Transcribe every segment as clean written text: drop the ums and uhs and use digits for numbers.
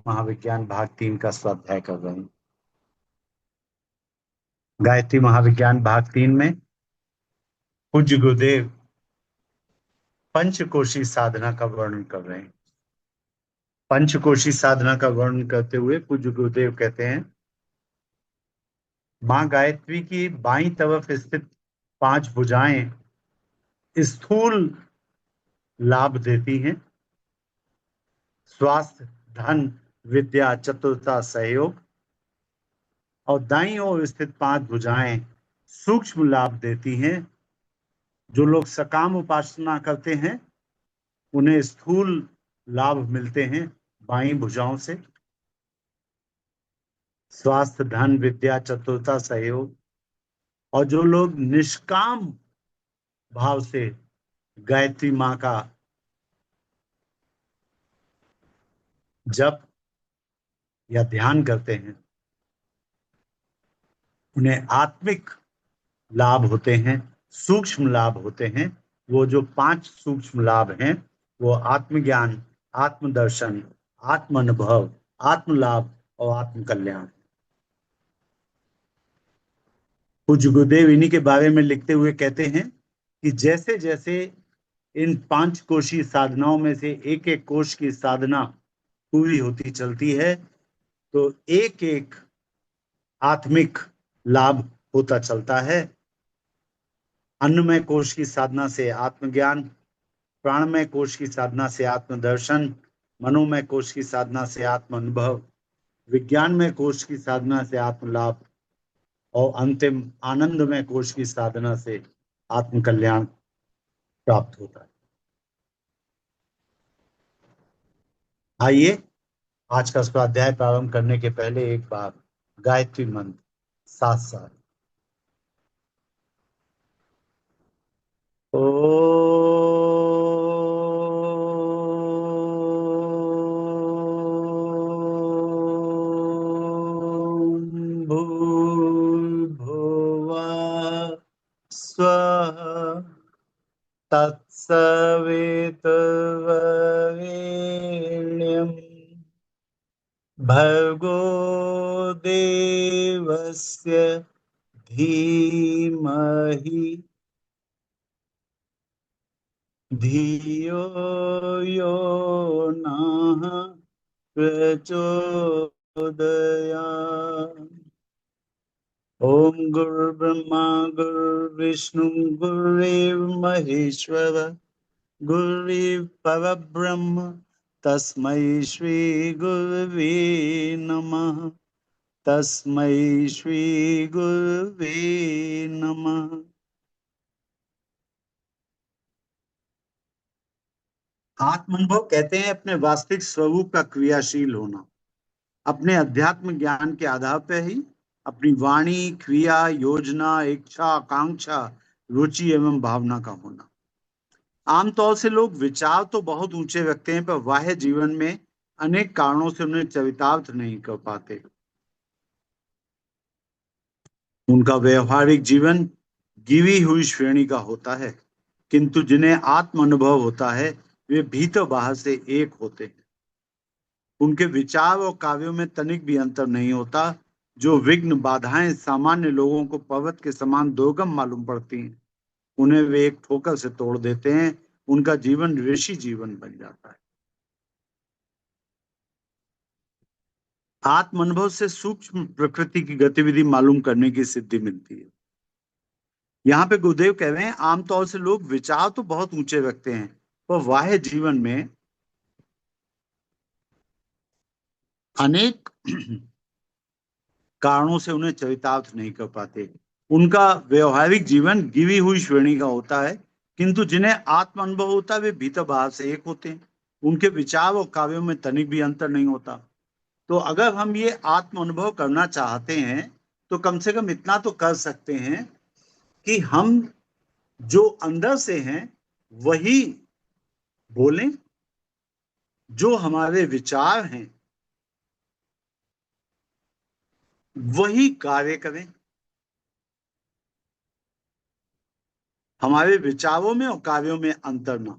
महाविज्ञान भाग 3 का स्वाध्याय कर रहे हैं। गायत्री महाविज्ञान भाग 3 में पूज्य गुरुदेव पंचकोशी साधना का वर्णन कर रहे हैं। पंचकोशी साधना का वर्णन करते हुए पूज्य गुरुदेव कहते हैं, मां गायत्री की बाईं तरफ स्थित 5 भुजाएं स्थूल लाभ देती हैं। स्वास्थ्य, धन, विद्या, चतुरता, सहयोग। और दाईं ओर स्थित 5 भुजाएं सूक्ष्म लाभ देती हैं। जो लोग सकाम उपासना करते हैं उन्हें स्थूल लाभ मिलते हैं बाईं भुजाओं से। स्वास्थ्य, धन, विद्या, चतुरता, सहयोग। और जो लोग निष्काम भाव से गायत्री माँ का जप या ध्यान करते हैं उन्हें आत्मिक लाभ होते हैं, सूक्ष्म लाभ होते हैं। वो जो 5 सूक्ष्म लाभ हैं वो आत्मज्ञान, आत्मदर्शन, आत्म अनुभव, आत्म लाभ और आत्म कल्याण। पूज्य गुरुदेव इन्हीं के बारे में लिखते हुए कहते हैं कि जैसे जैसे इन 5 कोशीय साधनाओं में से एक एक कोश की साधना पूरी होती चलती है तो एक एक आत्मिक लाभ होता चलता है। अन्नमय कोश की साधना से आत्मज्ञान, प्राणमय कोश की साधना से आत्मदर्शन, मनोमय कोश की साधना से आत्म अनुभव, विज्ञानमय कोश की साधना से आत्म लाभ और अंतिम आनंदमय कोश की साधना से आत्म कल्याण प्राप्त होता है। आइए आज का स्वाध्याय प्रारंभ करने के पहले एक बार गायत्री मंत्र साथ साथ। ओ भूर्भुवः स्वः तत्सवितुर्वरेण्यं भर्गो देवस्य धीमहि धियो यो नः प्रचोदयात्। ओम गुरुर्ब्रह्मा गुरुर्विष्णु गुरुर्देव महेश्वर गुरुर् परब्रह्म तस्मै श्री गुरुवे नमः। तस्मै श्री गुरुवे नमः। आत्मानुभव कहते हैं अपने वास्तविक स्वरूप का क्रियाशील होना, अपने अध्यात्म ज्ञान के आधार पर ही अपनी वाणी, क्रिया, योजना, इच्छा, आकांक्षा, रुचि एवं भावना का होना। आमतौर से लोग विचार तो बहुत ऊंचे रखते हैं पर बाह्य जीवन में अनेक कारणों से उन्हें चरितार्थ नहीं कर पाते। उनका व्यवहारिक जीवन गिरी हुई श्रेणी का होता है, किंतु जिन्हें आत्म अनुभव होता है वे भीतर बाहर से एक होते हैं। उनके विचार और कार्यों में तनिक भी अंतर नहीं होता। जो विघ्न बाधाएं सामान्य लोगों को पर्वत के समान दुर्गम मालूम पड़ती हैं उन्हें वे एक ठोकर से तोड़ देते हैं। उनका जीवन ऋषि जीवन बन जाता है। आत्म अनुभव से सूक्ष्म प्रकृति की गतिविधि मालूम करने की सिद्धि मिलती है। यहाँ पे गुरुदेव कह रहे हैं आमतौर से लोग विचार तो बहुत ऊंचे रखते हैं पर बाह्य जीवन में अनेक कारणों से उन्हें चरितार्थ नहीं कर पाते। उनका व्यवहारिक जीवन गिरी हुई श्रेणी का होता है, किंतु जिन्हें आत्म अनुभव होता है वे भीतर बाहर से एक होते हैं। उनके विचार और कार्यों में तनिक भी अंतर नहीं होता। तो अगर हम ये आत्म अनुभव करना चाहते हैं तो कम से कम इतना तो कर सकते हैं कि हम जो अंदर से हैं वही बोलें, जो हमारे विचार हैं वही कार्य करें। हमारे विचारों में और कार्यों में अंतर ना,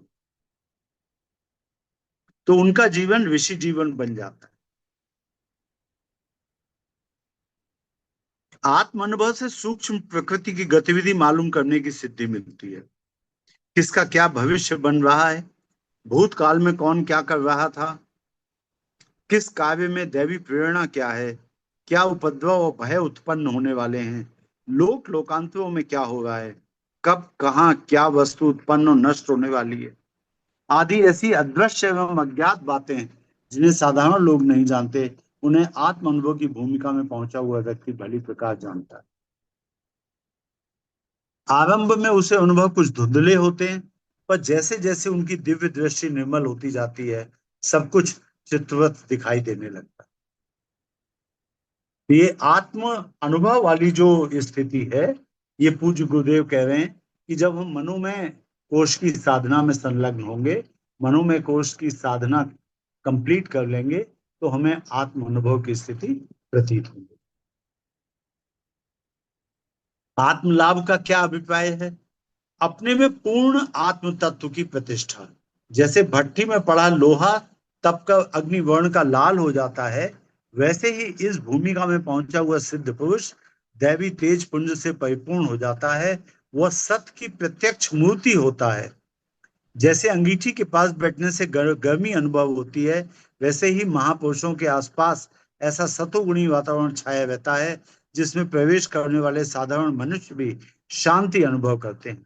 तो उनका जीवन ऋषि जीवन बन जाता है। आत्म अनुभव से सूक्ष्म प्रकृति की गतिविधि मालूम करने की सिद्धि मिलती है। किसका क्या भविष्य बन रहा है, भूतकाल में कौन क्या कर रहा था, किस काव्य में दैवी प्रेरणा क्या है, क्या उपद्रव और भय उत्पन्न होने वाले हैं, लोक लोकांतरों में क्या हो रहा है, कब कहाँ क्या वस्तु उत्पन्न और नष्ट होने वाली है, आदि ऐसी अदृश्य एवं अज्ञात बातें हैं जिन्हें साधारण लोग नहीं जानते, उन्हें आत्म अनुभव की भूमिका में पहुंचा हुआ व्यक्ति भली प्रकार जानता है। आरंभ में उसे अनुभव कुछ धुंधले होते हैं, पर जैसे जैसे उनकी दिव्य दृष्टि निर्मल होती जाती है, सब कुछ चित्रवत दिखाई देने लगता है। ये आत्म अनुभव वाली जो स्थिति है, ये पूज्य गुरुदेव कह रहे हैं कि जब हम मनोमय कोश की साधना में संलग्न होंगे, मनोमय कोश की साधना कंप्लीट कर लेंगे, तो हमें आत्म अनुभव की स्थिति प्रतीत होगी। आत्म लाभ का क्या अभिप्राय है? अपने में पूर्ण आत्म तत्व की प्रतिष्ठा। जैसे भट्ठी में पड़ा लोहा तप का अग्निवर्ण का लाल हो जाता है, वैसे ही इस भूमिका में पहुंचा हुआ सिद्ध पुरुष दैवी तेज पुंज से परिपूर्ण हो जाता है। वह सत्य की प्रत्यक्ष मूर्ति होता है। जैसे अंगीठी के पास बैठने से गर्मी अनुभव होती है, वैसे ही महापुरुषों के आसपास ऐसा सतोगुणी वातावरण छाया रहता है जिसमें प्रवेश करने वाले साधारण मनुष्य भी शांति अनुभव करते हैं।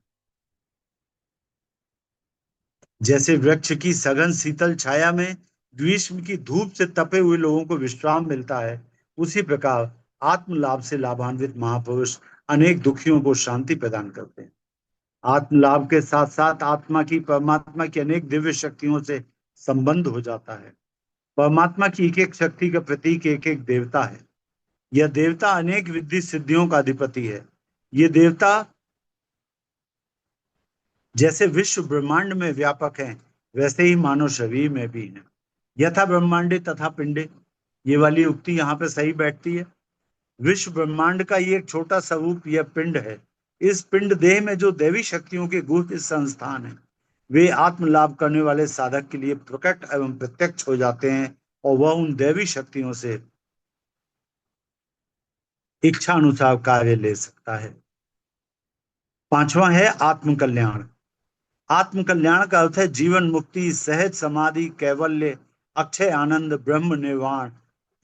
जैसे वृक्ष की सघन शीतल छाया में ग्रीष्म की धूप से तपे हुए लोगों को विश्राम मिलता है, उसी प्रकार आत्म लाभ से लाभान्वित महापुरुष अनेक दुखियों को शांति प्रदान करते हैं। आत्म लाभ के साथ साथ आत्मा की परमात्मा की अनेक दिव्य शक्तियों से संबंध हो जाता है। परमात्मा की एक एक शक्ति का प्रतीक एक एक देवता है। यह देवता अनेक विधि सिद्धियों का अधिपति है। ये देवता जैसे विश्व ब्रह्मांड में व्यापक हैं, वैसे ही मानव शरीर में भी है। यथा ब्रह्मांडे तथा पिंडे, ये वाली उक्ति यहाँ पे सही बैठती है। विश्व ब्रह्मांड का ये एक छोटा स्वरूप यह पिंड है। इस पिंड देह में जो दैवी शक्तियों के गुह्य संस्थान है, वे आत्म लाभ करने वाले साधक के लिए प्रकट एवं प्रत्यक्ष हो जाते हैं और वह उन दैवी शक्तियों से इच्छा अनुसार कार्य ले सकता है। पांचवा है आत्म कल्याण। आत्म कल्याण का अर्थ है जीवन मुक्ति, सहज समाधि, कैवल्य, अक्षय आनंद, ब्रह्म निर्वाण,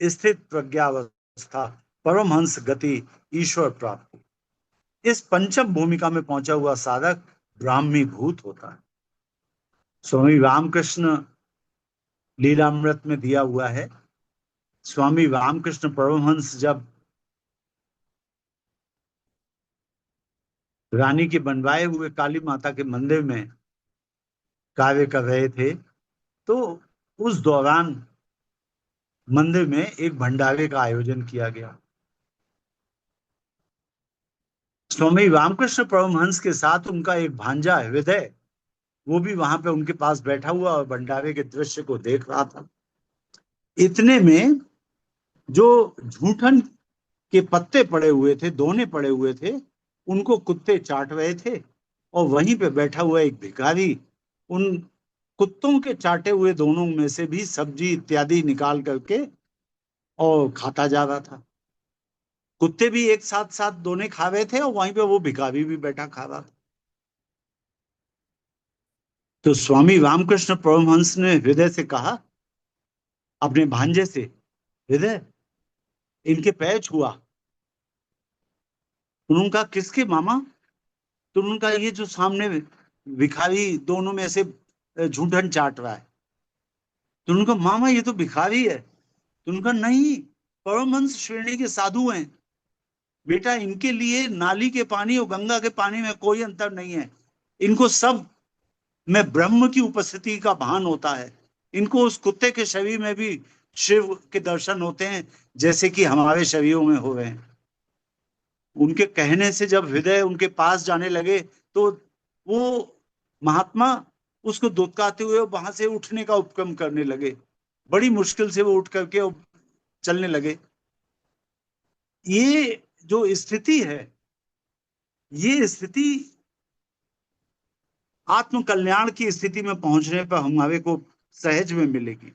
स्थित प्रज्ञावस्था, परमहंस गति, ईश्वर प्राप्ति। इस पंचम भूमिका में पहुंचा हुआ साधक ब्राह्मी भूत होता है। स्वामी रामकृष्ण लीलामृत में दिया हुआ है। स्वामी रामकृष्ण परमहंस जब रानी के बनवाए हुए काली माता के मंदिर में कार्य कर रहे थे, तो उस दौरान मंदिर में एक भंडारे का आयोजन किया गया। स्वामी रामकृष्ण परमहंस के साथ उनका एक भांजा हृदय, वो भी वहां पे उनके पास बैठा हुआ और भंडारे के दृश्य को देख रहा था। इतने में जो झूठन के पत्ते पड़े हुए थे, दोने पड़े हुए थे, उनको कुत्ते चाट रहे थे और वहीं पे बैठा हुआ एक भिखारी उन कुत्तों के चाटे हुए दोनों में से भी सब्जी इत्यादि निकाल करके और खाता जा रहा था। कुत्ते भी एक साथ साथ दोने खा रहे थे और वहीं पे वो भिखारी भी बैठा खा रहा था। तो स्वामी रामकृष्ण परमहंस ने हृदय से कहा, अपने भांजे से, हृदय इनके पैर छुआ। उन्होंने कहा किसके मामा? तो उन्होंने कहा ये जो सामने भिखारी दोनों में से झूठन चाट रहा है। तो उन्होंने कहा मामा ये तो भिखारी है। तो उन्होंने कहा नहीं, परमहंस श्रेणी के साधु हैं बेटा, इनके लिए नाली के पानी और गंगा के पानी में कोई अंतर नहीं है। इनको सब में ब्रह्म की उपस्थिति का भान होता है। इनको उस कुत्ते के शरीर में भी शिव के दर्शन होते हैं जैसे कि हमारे शरीरों में हो रहे हैं। उनके कहने से जब हृदय उनके पास जाने लगे तो वो महात्मा उसको दुत्कारते हुए वहां से उठने का उपक्रम करने लगे। बड़ी मुश्किल से वो उठ करके चलने लगे। ये जो स्थिति है, ये स्थिति आत्म कल्याण की स्थिति में पहुंचने पर हमारे को सहज में मिलेगी।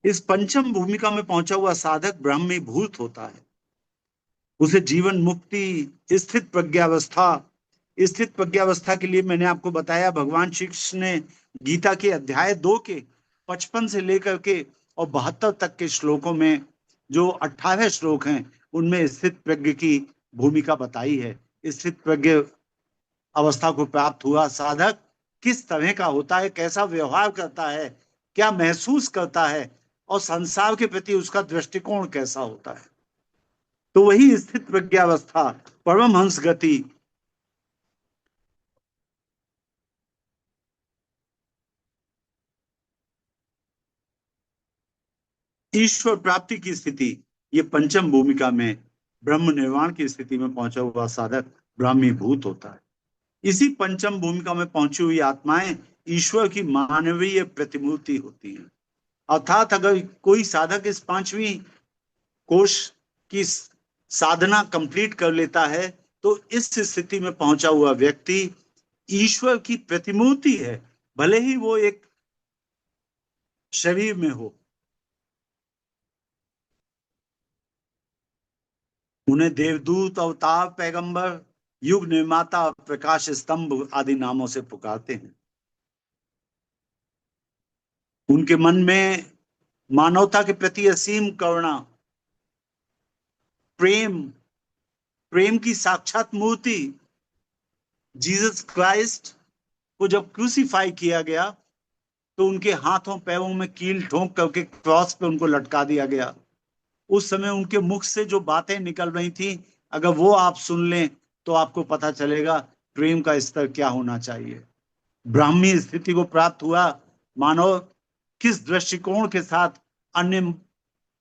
इस पंचम भूमिका में पहुंचा हुआ साधक ब्रह्मीभूत होता है। उसे जीवन मुक्ति, स्थित प्रज्ञावस्था के लिए मैंने आपको बताया, भगवान श्री कृष्ण ने गीता के अध्याय 2 के 55 से लेकर के और 72 तक के श्लोकों में, जो 18 श्लोक हैं, उनमें स्थित प्रज्ञ की भूमिका बताई है। स्थित प्रज्ञ अवस्था को प्राप्त हुआ साधक किस तरह का होता है, कैसा व्यवहार करता है, क्या महसूस करता है, और संसार के प्रति उसका दृष्टिकोण कैसा होता है। तो वही स्थित प्रज्ञावस्था, परमहंस गति, ईश्वर प्राप्ति की स्थिति, ये पंचम भूमिका में ब्रह्म निर्वाण की स्थिति में पहुंचा हुआ साधक ब्रह्मीभूत होता है। इसी पंचम भूमिका में पहुंची हुई आत्माएं ईश्वर की मानवीय प्रतिमूर्ति होती हैं। अर्थात अगर कोई साधक इस 5वीं कोश की साधना कंप्लीट कर लेता है तो इस स्थिति में पहुंचा हुआ व्यक्ति ईश्वर की प्रतिमूर्ति है, भले ही वो एक शरीर में हो। उन्हें देवदूत, अवतार, पैगंबर, युग निर्माता, प्रकाश स्तंभ आदि नामों से पुकारते हैं। उनके मन में मानवता के प्रति असीम करुणा, प्रेम की साक्षात मूर्ति जीसस क्राइस्ट को जब क्रूसीफाई किया गया तो उनके हाथों पैरों में कील ठोंक करके क्रॉस पे उनको लटका दिया गया। उस समय उनके मुख से जो बातें निकल रही थी, अगर वो आप सुन लें तो आपको पता चलेगा प्रेम का स्तर क्या होना चाहिए। ब्राह्मी स्थिति को प्राप्त हुआ मानव किस दृष्टिकोण के साथ अन्य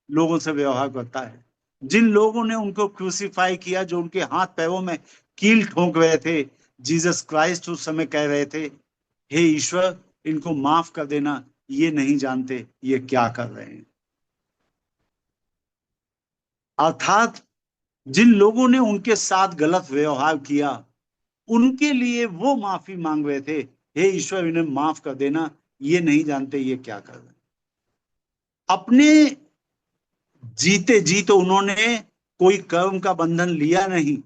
लोगों से व्यवहार करता है। जिन लोगों ने उनको क्रूसीफाई किया, जो उनके हाथ पैरों में कील ठोंक रहे थे, जीसस क्राइस्ट उस समय कह रहे थे, हे ईश्वर, इनको माफ कर देना, ये नहीं जानते ये क्या कर रहे हैं। अर्थात जिन लोगों ने उनके साथ गलत व्यवहार किया, उनके लिए वो माफी मांग रहे थे, हे ईश्वर, इन्हें माफ कर देना, ये नहीं जानते ये क्या कर रहे हैं। अपने जीते जी तो उन्होंने कोई कर्म का बंधन लिया नहीं।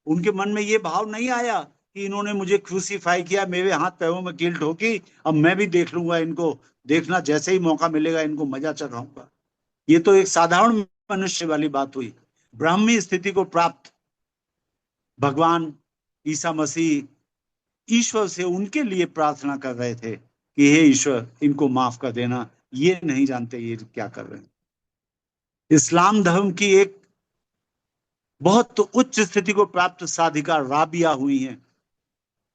उनके मन में ये भाव नहीं आया कि इन्होंने मुझे क्रूसीफाई किया, मेरे हाथ पैरों में कील ठोकी, अब मैं भी देख लूंगा इनको, देखना जैसे ही मौका मिलेगा इनको मजा चखाऊंगा। ये तो एक साधारण मनुष्य वाली बात हुई। ब्राह्मी स्थिति को प्राप्त भगवान ईसा मसीह ईश्वर से उनके लिए प्रार्थना कर रहे थे कि हे ईश्वर, इनको माफ कर देना, ये नहीं जानते ये क्या कर रहे हैं। इस्लाम धर्म की एक बहुत उच्च स्थिति को प्राप्त साधिका राबिया हुई हैं।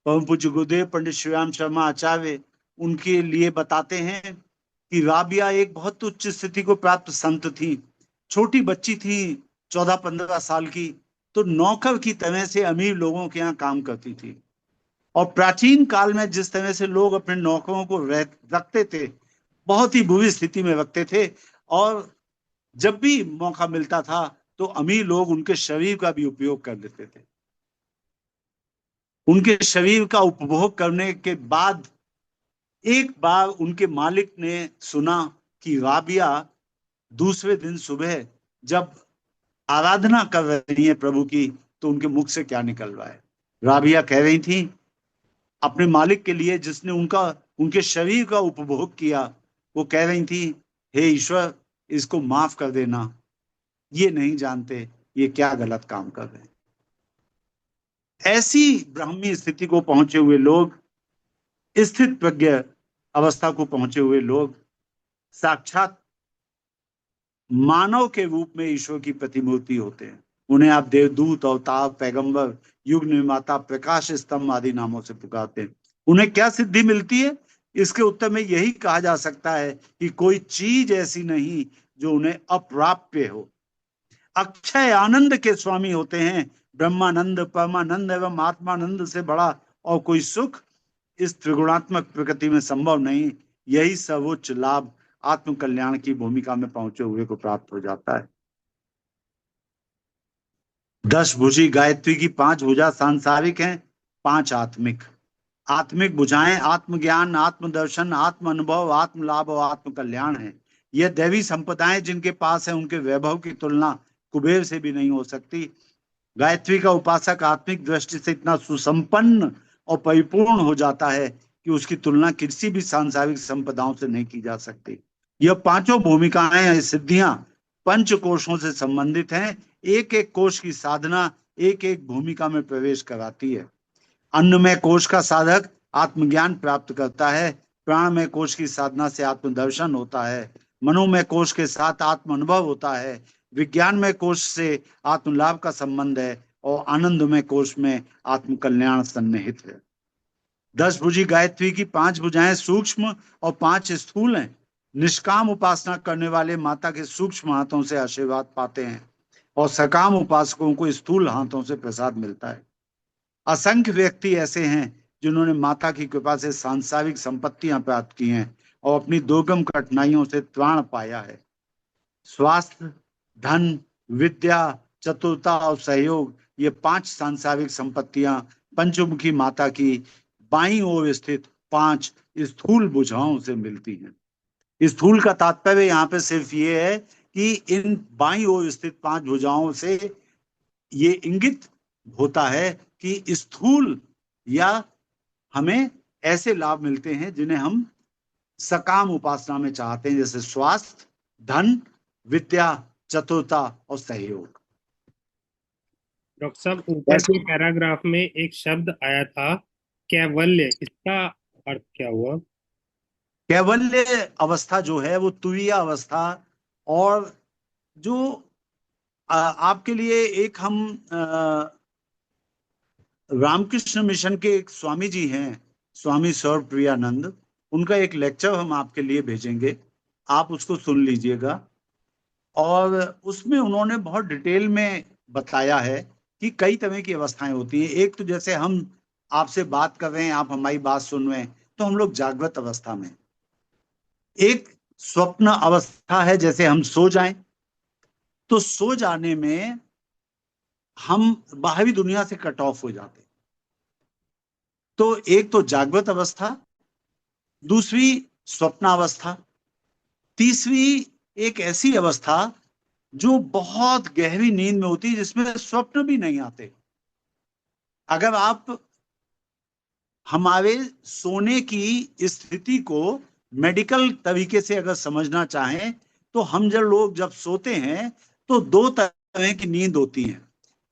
परम पूज्य गुरुदेव पंडित श्रीराम शर्मा आचार्य उनके लिए बताते हैं कि राबिया एक बहुत उच्च स्थिति को प्राप्त संत थी। छोटी बच्ची थी, 14-15 साल की, तो नौकर की तरह से अमीर लोगों के यहाँ काम करती थी। और प्राचीन काल में जिस तरह से लोग अपने नौकरों को रखते थे, बहुत ही बुरी स्थिति में रखते थे, और जब भी मौका मिलता था तो अमीर लोग उनके शरीर का भी उपयोग कर लेते थे। उनके शरीर का उपभोग करने के बाद एक बार उनके मालिक ने सुना कि राबिया दूसरे दिन सुबह जब आराधना कर रही है प्रभु की, तो उनके मुख से क्या निकल रहा है। राबिया कह रही थी अपने मालिक के लिए, जिसने उनके शरीर का उपभोग किया, वो कह रही थी, हे ईश्वर, इसको माफ कर देना, ये नहीं जानते ये क्या गलत काम कर रहे हैं। ऐसी ब्राह्मी स्थिति को पहुंचे हुए लोग, स्थित प्रज्ञ अवस्था को पहुंचे हुए लोग साक्षात मानव के रूप में ईश्वर की प्रतिमूर्ति होते हैं। उन्हें आप देवदूत, अवतार, पैगंबर, युग निर्माता, प्रकाश स्तंभ आदि नामों से पुकारते हैं। उन्हें क्या सिद्धि मिलती है? इसके उत्तर में यही कहा जा सकता है कि कोई चीज ऐसी नहीं जो उन्हें अप्राप्य हो। अक्षय आनंद के स्वामी होते हैं। ब्रह्मानंद, परमानंद एवं आत्मानंद से बड़ा और कोई सुख इस त्रिगुणात्मक प्रकृति में संभव नहीं। यही सर्वोच्च लाभ आत्म कल्याण की भूमिका में पहुंचे हुए को प्राप्त हो जाता है। 10 भुजी गायत्री की 5 भुजा सांसारिक हैं, 5 आत्मिक। आत्मिक भुजाएं आत्मज्ञान, आत्मदर्शन, आत्म अनुभव, आत्म लाभ और आत्म कल्याण है। यह दैवी संपदाएं जिनके पास है उनके वैभव की तुलना कुबेर से भी नहीं हो सकती। गायत्री का उपासक आत्मिक दृष्टि से इतना सुसंपन्न और परिपूर्ण हो जाता है कि उसकी तुलना किसी भी सांसारिक संपदाओं से नहीं की जा सकती। यह पांचों भूमिकाएं या सिद्धियां पंच कोशों से संबंधित हैं। एक एक कोश की साधना एक एक भूमिका में प्रवेश कराती है। अन्नमय कोश का साधक आत्मज्ञान प्राप्त करता है। प्राणमय कोश की साधना से आत्मदर्शन होता है। मनोमय कोश के साथ आत्म अनुभव होता है। विज्ञानमय कोश से आत्मलाभ का संबंध है और आनंदमय कोश में आत्म कल्याण सन्निहित है। 10 भुजी गायत्री की 5 भुजाएं सूक्ष्म और 5 स्थूल हैं। निष्काम उपासना करने वाले माता के सूक्ष्म हाथों से आशीर्वाद पाते हैं और सकाम उपासकों को स्थूल हाथों से प्रसाद मिलता है। असंख्य व्यक्ति ऐसे हैं जिन्होंने माता की कृपा से सांसारिक संपत्तियां प्राप्त की हैं और अपनी दुर्गम कठिनाइयों से त्राण पाया है। स्वास्थ्य, धन, विद्या, चतुरता और सहयोग, ये 5 सांसारिक संपत्तियां पंचमुखी माता की बाईं ओर स्थित 5 स्थूल भुजाओं से मिलती हैं। स्थूल का तात्पर्य यहाँ पे सिर्फ ये है कि इन बाईं ओर स्थित 5 भुजाओं से ये इंगित होता है कि स्थूल या हमें ऐसे लाभ मिलते हैं जिन्हें हम सकाम उपासना में चाहते हैं, जैसे स्वास्थ्य, धन, विद्या, चतुरता और सहयोग। डॉक्टर साहब, ऊपर के पैराग्राफ में एक शब्द आया था कैवल्य, इसका अर्थ क्या हुआ? कैवल्य अवस्था जो है वो तुरीय अवस्था, और जो आपके लिए एक हम रामकृष्ण मिशन के एक स्वामी जी हैं, स्वामी सर्व प्रियानंद, उनका एक लेक्चर हम आपके लिए भेजेंगे, आप उसको सुन लीजिएगा। और उसमें उन्होंने बहुत डिटेल में बताया है कि कई तरह की अवस्थाएं होती हैं। एक तो जैसे हम आपसे बात कर रहे हैं, आप हमारी बात सुन रहे हैं, तो हम लोग जागृत अवस्था में। एक स्वप्न अवस्था है, जैसे हम सो जाएं, तो सो जाने में हम बाहरी दुनिया से कट ऑफ हो जाते हैं। तो एक तो जागृत अवस्था, दूसरी स्वप्नावस्था, तीसरी एक ऐसी अवस्था जो बहुत गहरी नींद में होती है, जिसमें स्वप्न भी नहीं आते। अगर आप हमारे सोने की स्थिति को मेडिकल तरीके से अगर समझना चाहें, तो हम जब सोते हैं तो 2 तरह की नींद होती है।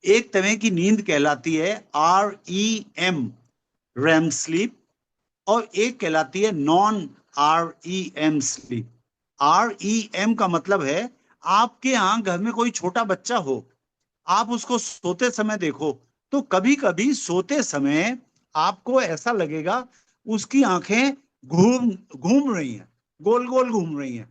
एक तरह की नींद कहलाती है REM, रैम स्लीप, और एक कहलाती है नॉन REM स्लीप। REM का मतलब है, आपके यहाँ घर में कोई छोटा बच्चा हो, आप उसको सोते समय देखो, तो कभी कभी सोते समय आपको ऐसा लगेगा उसकी आंखें घूम घूम रही हैं, गोल गोल घूम रही हैं।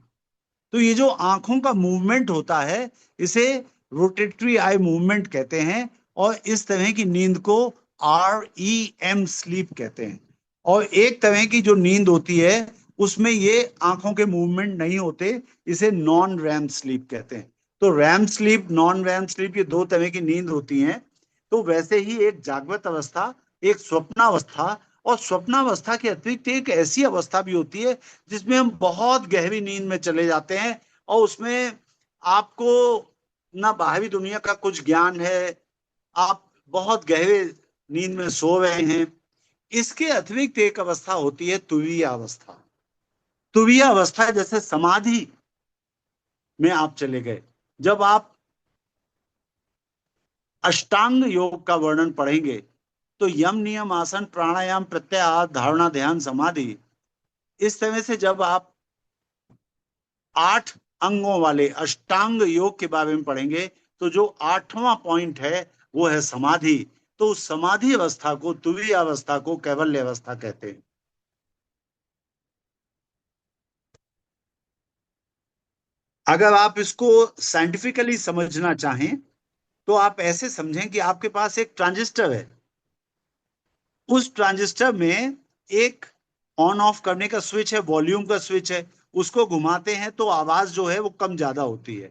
तो ये जो आंखों का मूवमेंट होता है, इसे रोटेटरी आई मूवमेंट कहते हैं, और इस तरह की नींद को REM स्लीप कहते हैं। और एक तरह की जो नींद होती है, उसमें ये आंखों के मूवमेंट नहीं होते, इसे नॉन रैम स्लीप कहते हैं। तो REM sleep, non REM sleep, ये 2 तरह की नींद होती हैं। तो वैसे ही एक जागृत अवस्था, एक स्वप्नावस्था, और स्वप्नावस्था के अतिरिक्त एक ऐसी अवस्था भी होती है जिसमें हम बहुत गहरी नींद में चले जाते हैं, और उसमें आपको ना बाहरी दुनिया का कुछ ज्ञान है, आप बहुत गहरे नींद में सो रहे हैं। इसके अतिरिक्त एक अवस्था होती है तुरीय अवस्था। तुरीय अवस्था जैसे समाधि में आप चले गए। जब आप अष्टांग योग का वर्णन पढ़ेंगे, तो यम, नियम, आसन, प्राणायाम, प्रत्याहार, धारणा, ध्यान, समाधि, इस तरह से जब आप 8 अंगों वाले अष्टांग योग के बारे में पढ़ेंगे, तो जो 8वां पॉइंट है वो है समाधि। तो उस समाधि अवस्था को, तुरीय अवस्था को कैवल्य अवस्था कहते हैं। अगर आप इसको साइंटिफिकली समझना चाहें, तो आप ऐसे समझें कि आपके पास एक ट्रांजिस्टर है, उस ट्रांजिस्टर में एक ऑन ऑफ करने का स्विच है, वॉल्यूम का स्विच है, उसको घुमाते हैं तो आवाज जो है वो कम ज्यादा होती है,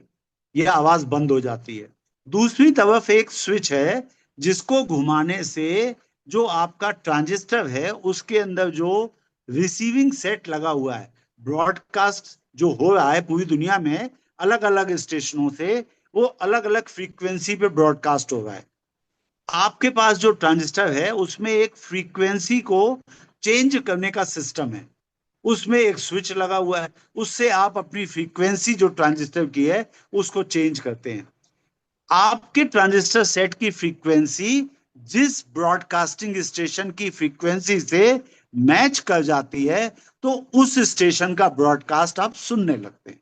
यह आवाज बंद हो जाती है। दूसरी तरफ एक स्विच है जिसको घुमाने से जो आपका ट्रांजिस्टर है उसके अंदर जो रिसीविंग सेट लगा हुआ है, ब्रॉडकास्ट जो हो रहा है पूरी दुनिया में, अलग अलग स्टेशनों से वो अलग अलग फ्रीक्वेंसी पे ब्रॉडकास्ट हो रहा है। आपके पास जो ट्रांजिस्टर है उसमें एक फ्रीक्वेंसी को चेंज करने का सिस्टम है, उसमें एक स्विच लगा हुआ है, उससे आप अपनी फ्रीक्वेंसी जो ट्रांजिस्टर की है उसको चेंज करते हैं। आपके ट्रांजिस्टर सेट की फ्रीक्वेंसी जिस ब्रॉडकास्टिंग स्टेशन की फ्रीक्वेंसी से मैच कर जाती है तो उस स्टेशन का ब्रॉडकास्ट आप सुनने लगते हैं।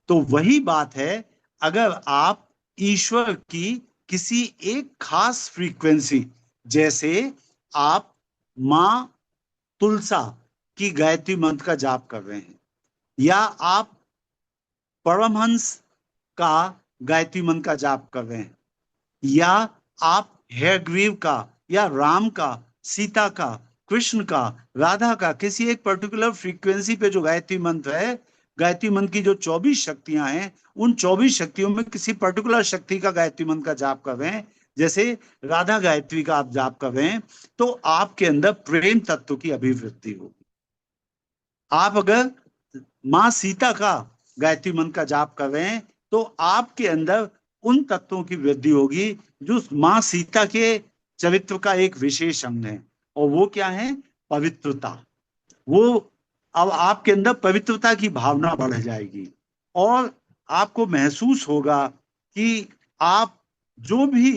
तो वही बात है, अगर आप ईश्वर की किसी एक खास फ्रीक्वेंसी, जैसे आप मां तुलसा की गायत्री मंत्र का जाप कर रहे हैं, या आप परमहंस का गायत्री मंत्र का जाप कर रहे हैं, या आप हयग्रीव का या राम का, सीता का, कृष्ण का, राधा का, किसी एक पर्टिकुलर फ्रीक्वेंसी पे जो गायत्री मंत्र है, गायत्री मंत्र की जो 24 शक्तियां हैं, उन 24 शक्तियों में किसी पर्टिकुलर शक्ति का गायत्री मंत्र का जाप कर रहे हैं, जैसे राधा गायत्री का आप जाप कर रहे हैं, तो आपके अंदर प्रेम तत्व की अभिवृद्धि होगी। आप अगर माँ सीता का गायत्री मंत्र का जाप कर रहे हैं तो आपके अंदर उन तत्वों की वृद्धि होगी जो माँ सीता के चरित्र का एक विशेष अंग है, और वो क्या है? पवित्रता। वो अब आपके अंदर पवित्रता की भावना बढ़ जाएगी, और आपको महसूस होगा कि आप जो भी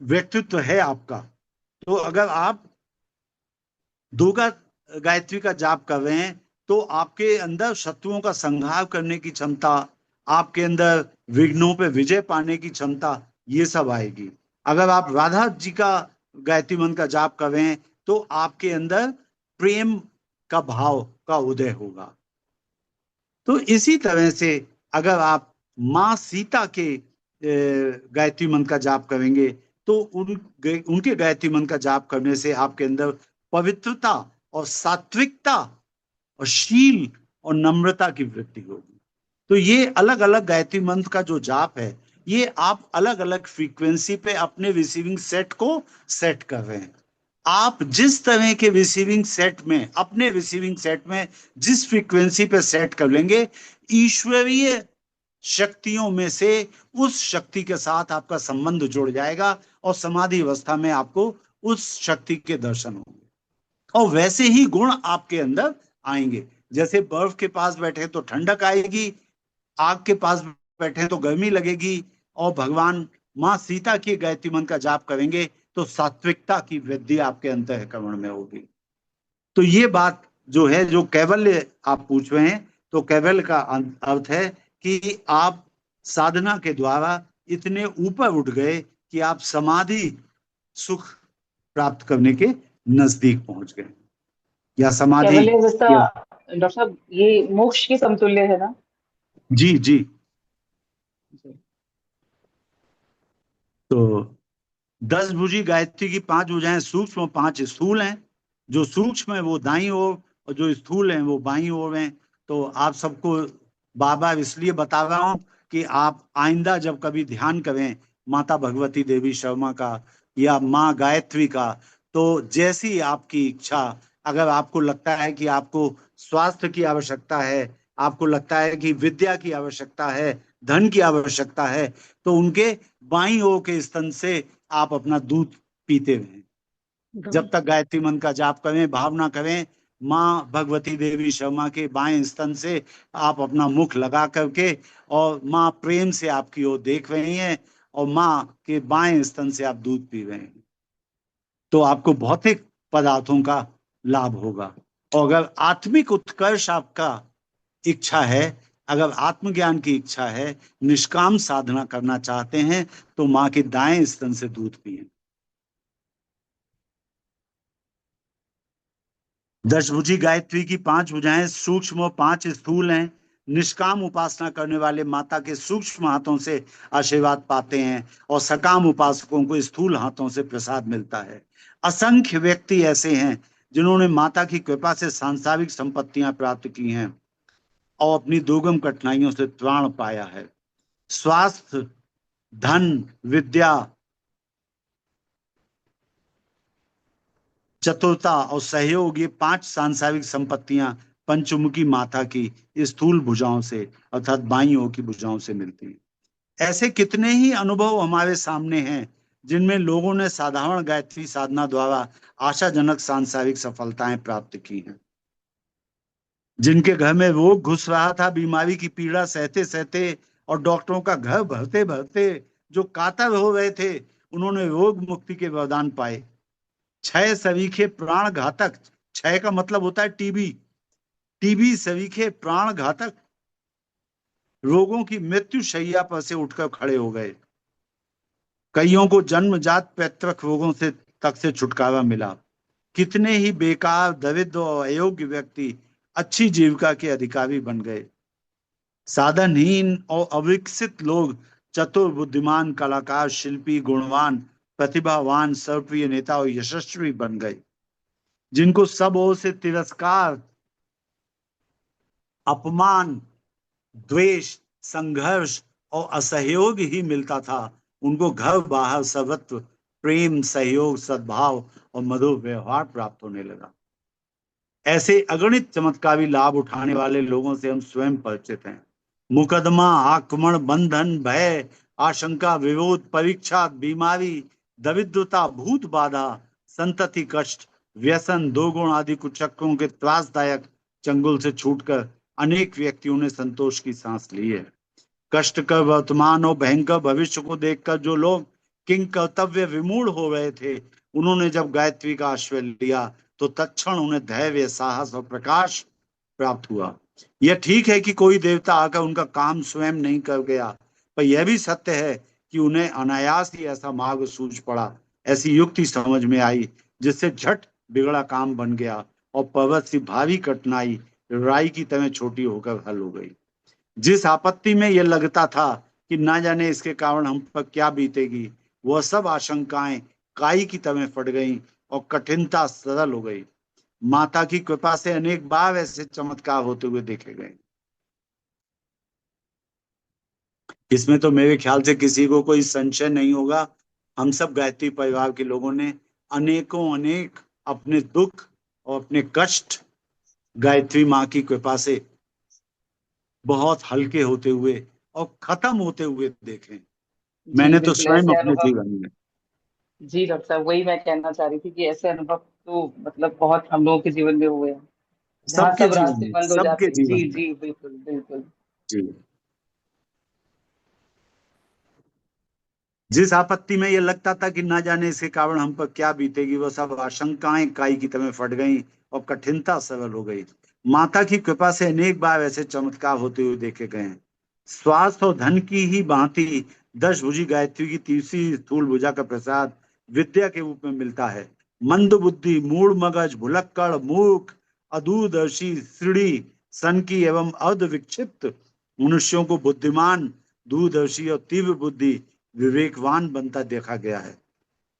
व्यक्तित्व है आपका, तो अगर आप दुर्गा गायत्री का जाप कर रहे हैं तो आपके अंदर शत्रुओं का संहार करने की क्षमता, आपके अंदर विघ्नों पे विजय पाने की क्षमता, ये सब आएगी। अगर आप राधा जी का गायत्री मंत्र का जाप कर रहे हैं तो आपके अंदर प्रेम का भाव का उदय होगा। तो इसी तरह से अगर आप माँ सीता के गायत्री मंत्र का जाप करेंगे तो उनके गायत्री मंत्र का जाप करने से आपके अंदर पवित्रता और सात्विकता और शील और नम्रता की वृद्धि होगी। तो ये अलग अलग गायत्री मंत्र का जो जाप है, ये आप अलग अलग फ्रीक्वेंसी पे अपने रिसीविंग सेट को सेट कर रहे हैं। आप जिस तरह के रिसीविंग सेट में, अपने रिसीविंग सेट में जिस फ्रीक्वेंसी पे सेट कर लेंगे, ईश्वरीय शक्तियों में से उस शक्ति के साथ आपका संबंध जुड़ जाएगा और समाधि अवस्था में आपको उस शक्ति के दर्शन होंगे, और वैसे ही गुण आपके अंदर आएंगे। जैसे बर्फ के पास बैठे तो ठंडक आएगी, आग के पास बैठे तो गर्मी लगेगी, और भगवान माँ सीता की गायत्री मंत्र का जाप करेंगे तो सात्विकता की वृद्धि आपके अंतःकरण में होगी। तो ये बात जो है, जो कैवल्य आप पूछ रहे हैं, तो कैवल्य का अर्थ है कि आप साधना के द्वारा इतने ऊपर उठ गए कि आप समाधि सुख प्राप्त करने के नजदीक पहुंच गए, या समाधि, कैवल्य जैसा या डॉक्टर साहब ये मोक्ष के समतुल्य है ना? जी जी। तो 10 भुजी गायत्री की 5 भुजाएं सूक्ष्म और 5 स्थूल हैं। जो सूक्ष्म है वो दाईं ओर और जो स्थूल है वो बाईं ओर हैं। तो आप सबको बार बार इसलिए बता रहा हूं कि आप आइंदा जब कभी ध्यान करें माता भगवती देवी शर्मा का या माँ गायत्री का, तो जैसी आपकी इच्छा, अगर आपको लगता है कि आपको स्वास्थ्य की आवश्यकता है, आपको लगता है कि विद्या की आवश्यकता है, धन की आवश्यकता है, तो उनके बाईं ओर के स्तन से आप अपना दूध पीते रहें। जब तक गायत्री मंत्र का जाप करें, भावना करें, माँ भगवती देवी शर्मा के बाएं स्तन से आप अपना मुख लगा करके, और माँ प्रेम से आपकी ओर देख रही हैं, और माँ के बाएं स्तन से आप दूध पी रहे हैं, तो आपको भौतिक पदार्थों का लाभ होगा। और अगर आत्मिक उत्कर्ष आपका इच्छा है, अगर आत्मज्ञान की इच्छा है, निष्काम साधना करना चाहते हैं, तो माँ के दाएं स्तन से दूध पिए। 10 भुजी गायत्री की 5 भुजाएं सूक्ष्म और 5 स्थूल हैं। निष्काम उपासना करने वाले माता के सूक्ष्म हाथों से आशीर्वाद पाते हैं, और सकाम उपासकों को स्थूल हाथों से प्रसाद मिलता है। असंख्य व्यक्ति ऐसे हैं जिन्होंने माता की कृपा से सांसारिक संपत्तियां प्राप्त की हैं और अपनी दुर्गम कठिनाइयों से त्राण पाया है। स्वास्थ्य, धन, विद्या, चतुरता और सहयोग, ये 5 सांसारिक संपत्तियां पंचमुखी माता की स्थूल भुजाओं से अर्थात बाईं ओर की भुजाओं से मिलती हैं। ऐसे कितने ही अनुभव हमारे सामने हैं जिनमें लोगों ने साधारण गायत्री साधना द्वारा आशाजनक सांसारिक सफलताएं प्राप्त की हैं। जिनके घर में रोग घुस रहा था, बीमारी की पीड़ा सहते सहते और डॉक्टरों का घर भरते भरते जो कातर हो रहे थे, उन्होंने रोग मुक्ति के वरदान पाए। क्षय सरीखे प्राण घातक, क्षय का मतलब होता है टीबी, टीबी सरीखे प्राण घातक रोगों की मृत्यु शैया पर से उठकर खड़े हो गए। कईयों को जन्मजात पैतृक रोगों से तक से छुटकारा मिला। कितने ही बेकार, दरिद्र और अयोग्य व्यक्ति अच्छी जीविका के अधिकारी बन गए। साधनहीन और अविकसित लोग चतुर, बुद्धिमान, कलाकार, शिल्पी, गुणवान, प्रतिभावान, सर्वप्रिय नेता और यशस्वी बन गए। जिनको सब ओर से तिरस्कार, अपमान, द्वेष, संघर्ष और असहयोग ही मिलता था, उनको घर बाहर सर्वत्र प्रेम, सहयोग, सद्भाव और मधुर व्यवहार प्राप्त होने लगा। ऐसे अगणित चमत्कारी लाभ उठाने वाले लोगों से हम स्वयं परिचित हैं। मुकदमा, आक्रमण, बंधन, भय, आशंका, विरोध, परीक्षा, बीमारी, दरिद्रता, भूत बाधा, संतति कष्ट, व्यसन, दोगुण आदि कुचक्रों के त्रासदायक चंगुल से छूटकर अनेक व्यक्तियों ने संतोष की सांस ली है। कष्टकर वर्तमान और भयंकर भविष्य को देखकर जो लोग किंग कर्तव्य विमूढ़ हो रहे थे, उन्होंने जब गायत्री का आश्रय लिया तो तत्क्षण उन्हें धैर्य, साहस और प्रकाश प्राप्त हुआ। यह ठीक है कि कोई देवता आकर उनका काम स्वयं नहीं कर गया, पर यह भी सत्य है कि उन्हें अनायास ही ऐसा मार्ग सूझ पड़ा, ऐसी युक्ति समझ में आई, जिससे झट बिगड़ा काम बन गया और पर्वत सी भारी कठिनाई राई की तरह छोटी होकर हल हो गई। जिस आपत्ति में यह लगता था कि ना जाने इसके कारण हम पर क्या बीतेगी, वह सब आशंकाएं काई की तरह फट गईं और कठिनता सरल हो गई। माता की कृपा से अनेक बार ऐसे चमत्कार होते हुए देखे गए। इसमें तो मेरे ख्याल से किसी को कोई संशय नहीं होगा, हम सब गायत्री परिवार के लोगों ने अनेकों अनेक अपने दुख और अपने कष्ट गायत्री माँ की कृपा से बहुत हल्के होते हुए और खत्म होते हुए देखे। जी मैंने तो बिल्कुल, स्वयं ऐसे अपने अनुभव। जीवन में। जी डॉक्टर साहब, वही मैं कहना चाह रही थी कि ऐसे अनुभव तो मतलब बहुत हम लोगों के जीवन में हुए हैं, जहाँ सबके सब जीवन रास्ते में, बंद हो सबके जाते। जीवन जी में। जी बिल्कुल बिल्कुल। जी। जिस आपत्ति में ये लगता था कि ना जाने इसके कारण हम पर क्या बीतेगी, वो सब आशंकाएं काई की तरह फट गईं और कठिनता सरल हो गई। माता की कृपा से अनेक बार ऐसे चमत्कार होते हुए देखे गए हैं। स्वास्थ्य और धन की ही भांति 10 भुजी गायत्री की तीसरी स्थूल भुजा का प्रसाद विद्या के रूप में मिलता है। मंद बुद्धि, मूढ़ मगज, भुलक्कड़, मूर्ख, अदूरदर्शी, श्रीड़ी, सनकी एवं अर्ध विक्षिप्त मनुष्यों को बुद्धिमान, दूरदर्शी और तीव्र बुद्धि, विवेकवान बनता देखा गया है।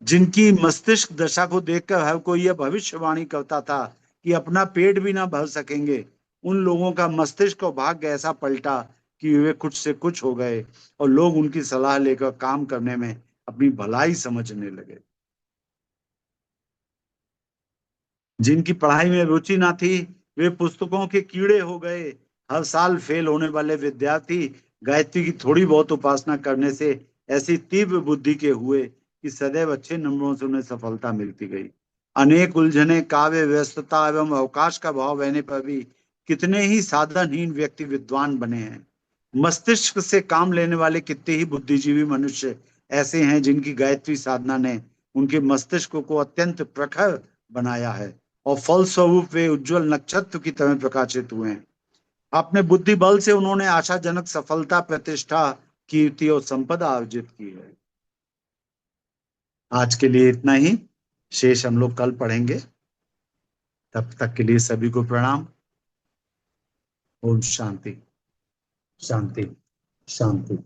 जिनकी मस्तिष्क दशा को देखकर हर कोई यह भविष्यवाणी करता था कि अपना पेट भी ना भर सकेंगे, उन लोगों का मस्तिष्क और भाग्य ऐसा पलटा कि वे कुछ से कुछ हो गए और लोग उनकी सलाह लेकर काम करने में अपनी भलाई समझने लगे। जिनकी पढ़ाई में रुचि ना थी, वे पुस्तकों के कीड़े हो गए। हर साल फेल होने वाले विद्यार्थी गायत्री की थोड़ी बहुत उपासना करने से ऐसी तीव्र बुद्धि के हुए कि सदैव अच्छे नंबरों से उन्हें सफलता मिलती गई। अनेक उलझने, काव्य, व्यस्तता एवं अवकाश का भाव रहने पर भी कितने ही साधनहीन व्यक्ति विद्वान बने हैं। मस्तिष्क से काम लेने वाले कितने ही बुद्धिजीवी मनुष्य ऐसे हैं जिनकी गायत्री साधना ने उनके मस्तिष्क को अत्यंत प्रखर बनाया है और फलस्वरूप वे उज्जवल नक्षत्र की तरह प्रकाशित हुए हैं। अपने बुद्धि बल से उन्होंने आशाजनक सफलता, प्रतिष्ठा, कीर्ति और संपदा अर्जित की है। आज के लिए इतना ही, शेष हम लोग कल पढ़ेंगे। तब तक के लिए सभी को प्रणाम। ओम शांति शांति शांति।